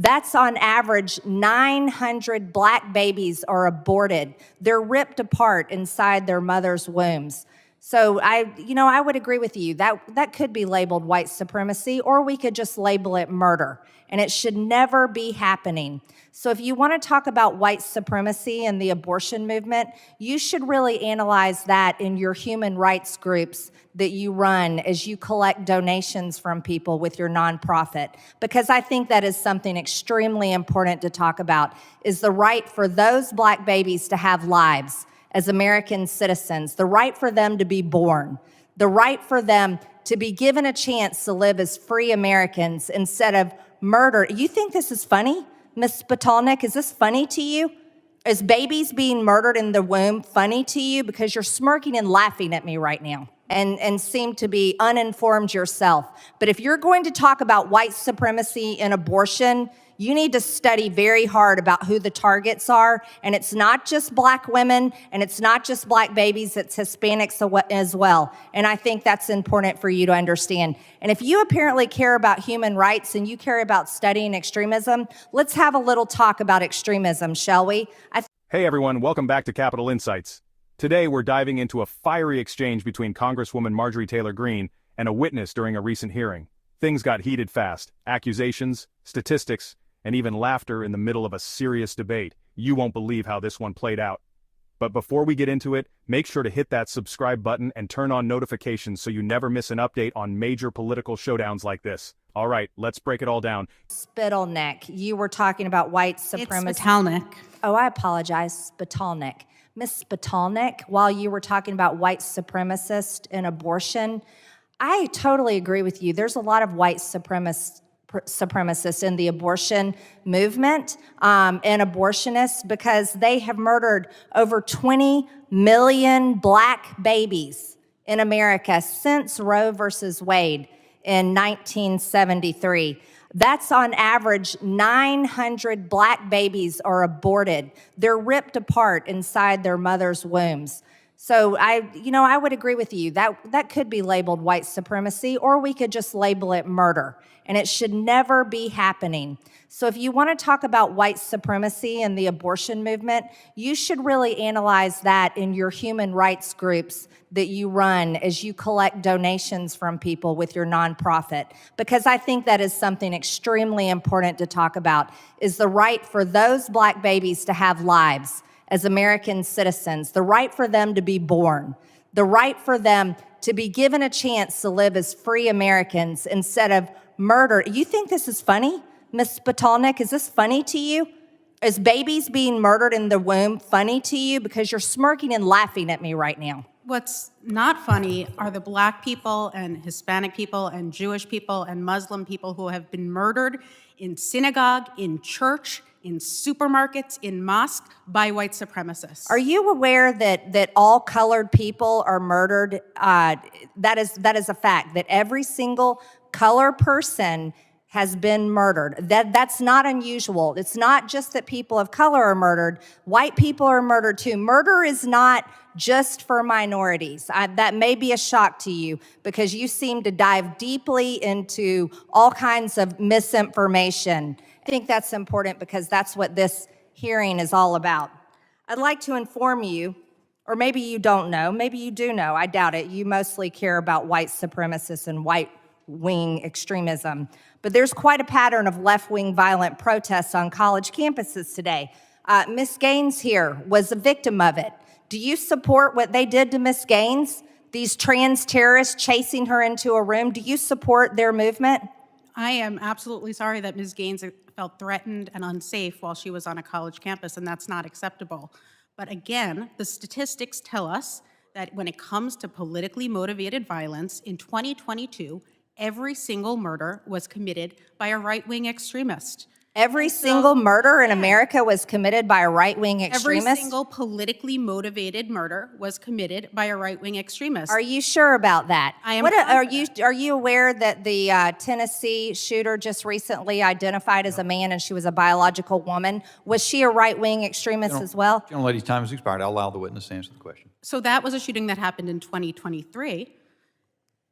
That's on average 900 black babies are aborted. They're ripped apart inside their mother's wombs. So I would agree with you. That could be labeled white supremacy, or we could just label it murder. And it should never be happening. So if you want to talk about white supremacy and the abortion movement, you should really analyze that in your human rights groups that you run as you collect donations from people with your nonprofit. Because I think that is something extremely important to talk about, is the right for those black babies to have lives as American citizens, the right for them to be born, the right for them to be given a chance to live as free Americans instead of murder. You think this is funny, Ms. Spitalnik? Is this funny to you? Is babies being murdered in the womb funny to you? Because you're smirking and laughing at me right now and seem to be uninformed yourself. But if you're going to talk about white supremacy and abortion, you need to study very hard about who the targets are. And it's not just black women, and it's not just black babies, it's Hispanics as well. And I think that's important for you to understand. And if you apparently care about human rights and you care about studying extremism, let's have a little talk about extremism, shall we? Hey everyone, welcome back to Capitol Insights. Today we're diving into a fiery exchange between Congresswoman Marjorie Taylor Greene and a witness during a recent hearing. Things got heated fast. Accusations, statistics, and even laughter in the middle of a serious debate. You won't believe how this one played out. But before we get into it, make sure to hit that subscribe button and turn on notifications so you never miss an update on major political showdowns like this. All right, let's break it all down. Spitalnik, you were talking about white supremacy. It's Spitalnik. Oh, I apologize, Spitalnik. Ms. Spitalnik, while you were talking about white supremacists and abortion, I totally agree with you. There's a lot of white supremacists in the abortion movement and abortionists, because they have murdered over 20 million black babies in America since Roe versus Wade in 1973. That's on average 900 black babies are aborted. They're ripped apart inside their mother's wombs. So I would agree with you. That could be labeled white supremacy, or we could just label it murder. And it should never be happening. So if you want to talk about white supremacy and the abortion movement, you should really analyze that in your human rights groups that you run as you collect donations from people with your nonprofit. Because I think that is something extremely important to talk about, is the right for those black babies to have lives as American citizens, the right for them to be born, the right for them to be given a chance to live as free Americans instead of murder. You think this is funny, Ms. Spitalnik? Is this funny to you? Is babies being murdered in the womb funny to you? Because you're smirking and laughing at me right now. What's not funny are the black people and Hispanic people and Jewish people and Muslim people who have been murdered in synagogue, in church, in supermarkets, in mosques by white supremacists. Are you aware that all colored people are murdered? That is a fact, that every single color person has been murdered. That's not unusual. It's not just that people of color are murdered. White people are murdered too. Murder is not just for minorities. That may be a shock to you, because you seem to dive deeply into all kinds of misinformation. I think that's important, because that's what this hearing is all about. I'd like to inform you, or maybe you don't know, maybe you do know, I doubt it. You mostly care about white supremacists and white-wing extremism. But there's quite a pattern of left-wing violent protests on college campuses today. Ms. Gaines here was a victim of it. Do you support what they did to Ms. Gaines? These trans terrorists chasing her into a room, do you support their movement? I am absolutely sorry that Ms. Gaines felt threatened and unsafe while she was on a college campus, and that's not acceptable. But again, the statistics tell us that when it comes to politically motivated violence, in 2022, every single murder was committed by a right-wing extremist. Every single murder in America was committed by a right-wing extremist? Every single politically motivated murder was committed by a right-wing extremist. Are you sure about that? I am. Are you aware that the Tennessee shooter just recently identified as a man and she was a biological woman? Was she a right-wing extremist as well? General Lady's time has expired. I'll allow the witness to answer the question. So that was a shooting that happened in 2023.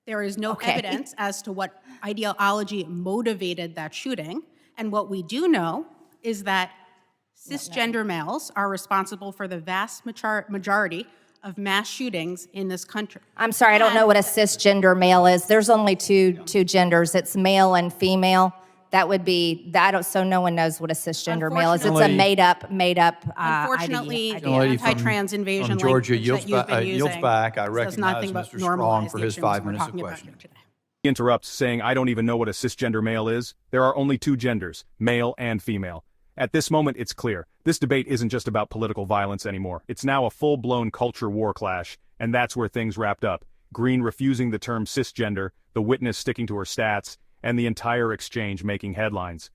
There is no evidence as to what ideology motivated that shooting. And what we do know is that cisgender males are responsible for the vast majority of mass shootings in this country. I'm sorry, I don't know what a cisgender male is. There's only two genders. It's male and female. That would be that. So no one knows what a cisgender male is. It's a made up. Unfortunately, idea. the anti-trans invasion Georgia language that you've been yields using back. I does recognize nothing but Mr. Strong normalize for the his issues 5 we're minutes of talking about questioning. here today. He interrupts, saying, I don't even know what a cisgender male is. There are only two genders, male and female. At this moment, it's clear. This debate isn't just about political violence anymore. It's now a full-blown culture war clash, and that's where things wrapped up. Greene refusing the term cisgender, the witness sticking to her stats, and the entire exchange making headlines.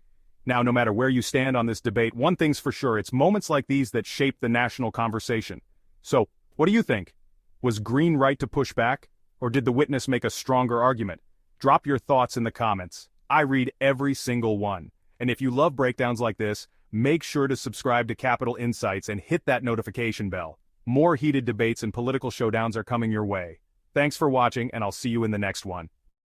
Now, no matter where you stand on this debate, one thing's for sure, it's moments like these that shape the national conversation. So, what do you think? Was Greene right to push back? Or did the witness make a stronger argument? Drop your thoughts in the comments. I read every single one. And if you love breakdowns like this, make sure to subscribe to Capital Insights and hit that notification bell. More heated debates and political showdowns are coming your way. Thanks for watching, and I'll see you in the next one.